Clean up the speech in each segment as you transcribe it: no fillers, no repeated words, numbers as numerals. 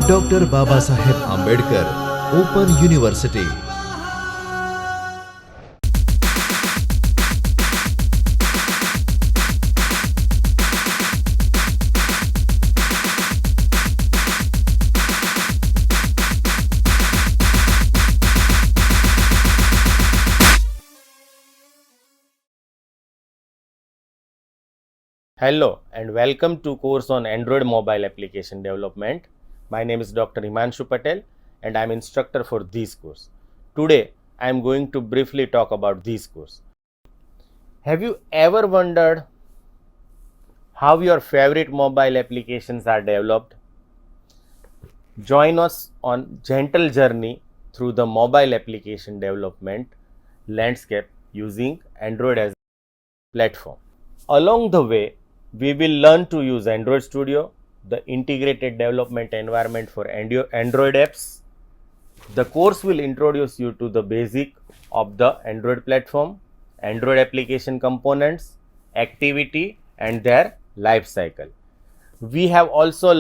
Doctor Baba Saheb Ambedkar Open University. Hello and welcome to course on Android mobile application development. My name is Dr. Himanshu Patel and I am instructor for this course. Today I am going to briefly talk about this course. Have you ever wondered how your favorite mobile applications are developed? Join us on gentle journey through the mobile application development landscape using Android as a platform. Along the way, we will learn to use Android Studio, the integrated development environment for Android apps. The course will introduce you to the basic of the Android platform, Android application components, activity and their life cycle. We will also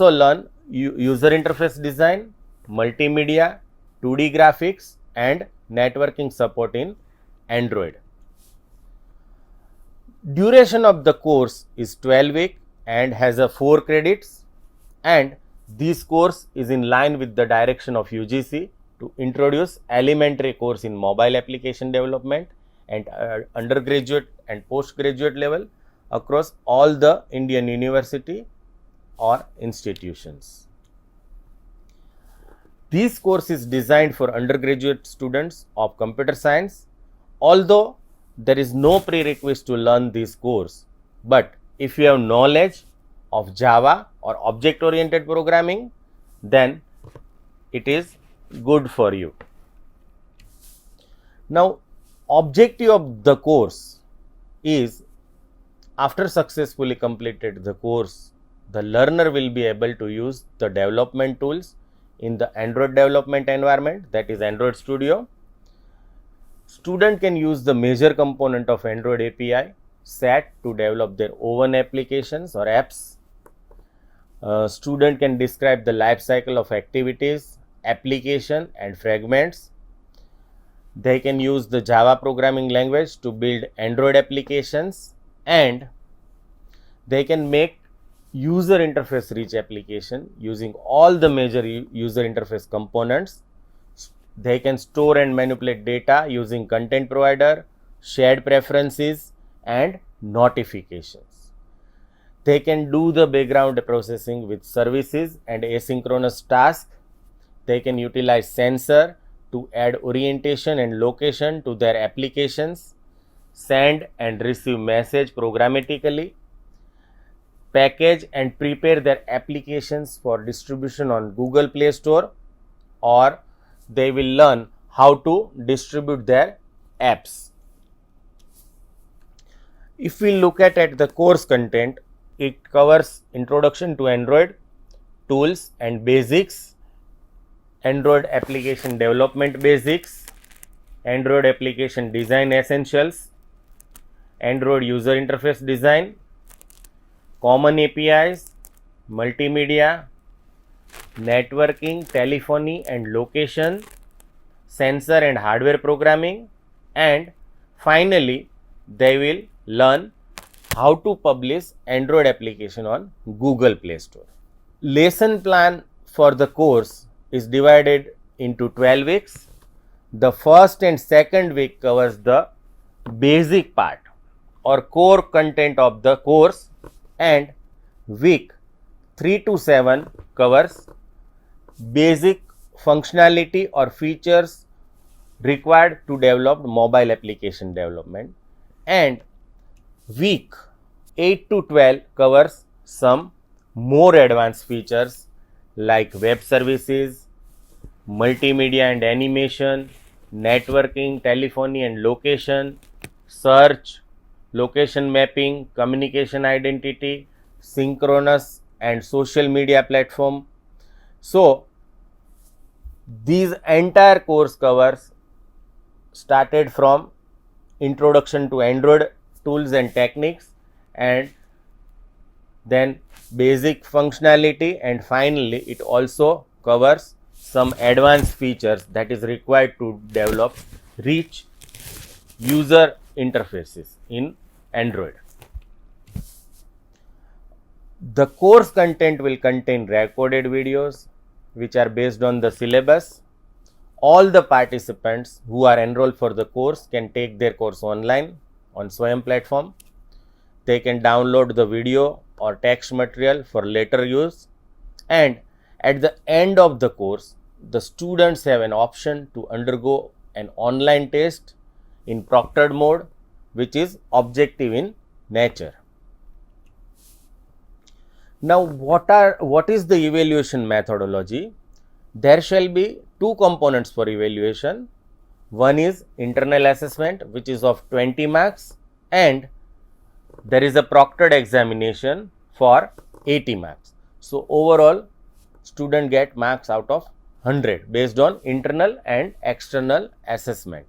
learn user interface design, multimedia, 2D graphics and networking support in Android. Duration of the course is 12 weeks and has a 4 credits, and this course is in line with the direction of UGC to introduce elementary course in mobile application development and undergraduate and postgraduate level across all the Indian university or institutions. This course is designed for undergraduate students of computer science, although there is no prerequisite to learn this course, but if you have knowledge of Java or object oriented programming, then it is good for you. Now, objective of the course is, after successfully completed the course, the learner will be able to use the development tools in the Android development environment, that is Android Studio. Student can use the major component of Android API SAT to develop their own applications or apps. Student can describe the life cycle of activities, application and fragments. They can use the Java programming language to build Android applications, and they can make user interface rich application using all the major user interface components. They can store and manipulate data using content provider, shared preferences and notifications. They can do the background processing with services and asynchronous tasks. They can utilize sensor to add orientation and location to their applications, send and receive message programmatically, package and prepare their applications for distribution on Google Play Store, or they will learn how to distribute their apps. If we look at the course content, it covers introduction to Android, tools and basics, Android application development basics, Android application design essentials, Android user interface design, common APIs, multimedia, networking, telephony and location, sensor and hardware programming, and finally they will learn how to publish Android application on Google Play Store. Lesson plan for the course is divided into 12 weeks. The first and second week covers the basic part or core content of the course, and week 3 to 7 covers basic functionality or features required to develop mobile application development, and week 8 to 12 covers some more advanced features like web services, multimedia and animation, networking, telephony and location, search, location mapping, communication identity, synchronous and social media platform. So, these entire course covers started from introduction to Android tools and techniques and then basic functionality, and finally it also covers some advanced features that is required to develop rich user interfaces in Android. The course content will contain recorded videos which are based on the syllabus. All the participants who are enrolled for the course can take their course online on Swayam platform. They can download the video or text material for later use, and at the end of the course, the students have an option to undergo an online test in proctored mode, which is objective in nature. Now, what is the evaluation methodology? There shall be two components for evaluation. One is internal assessment, which is of 20 marks, and there is a proctored examination for 80 marks. So, overall student get marks out of 100 based on internal and external assessment.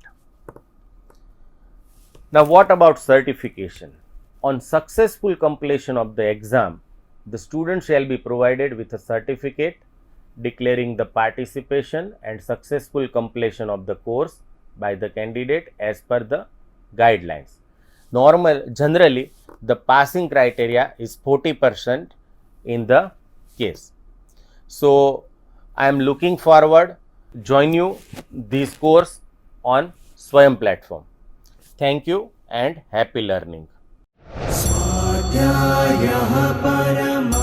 Now, what about certification? On successful completion of the exam, the student shall be provided with a certificate declaring the participation and successful completion of the course by the candidate as per the guidelines. Generally, the passing criteria is 40% in the case. So, I am looking forward join you this course on Swayam platform. Thank you and happy learning. स्वाध्यायः परमः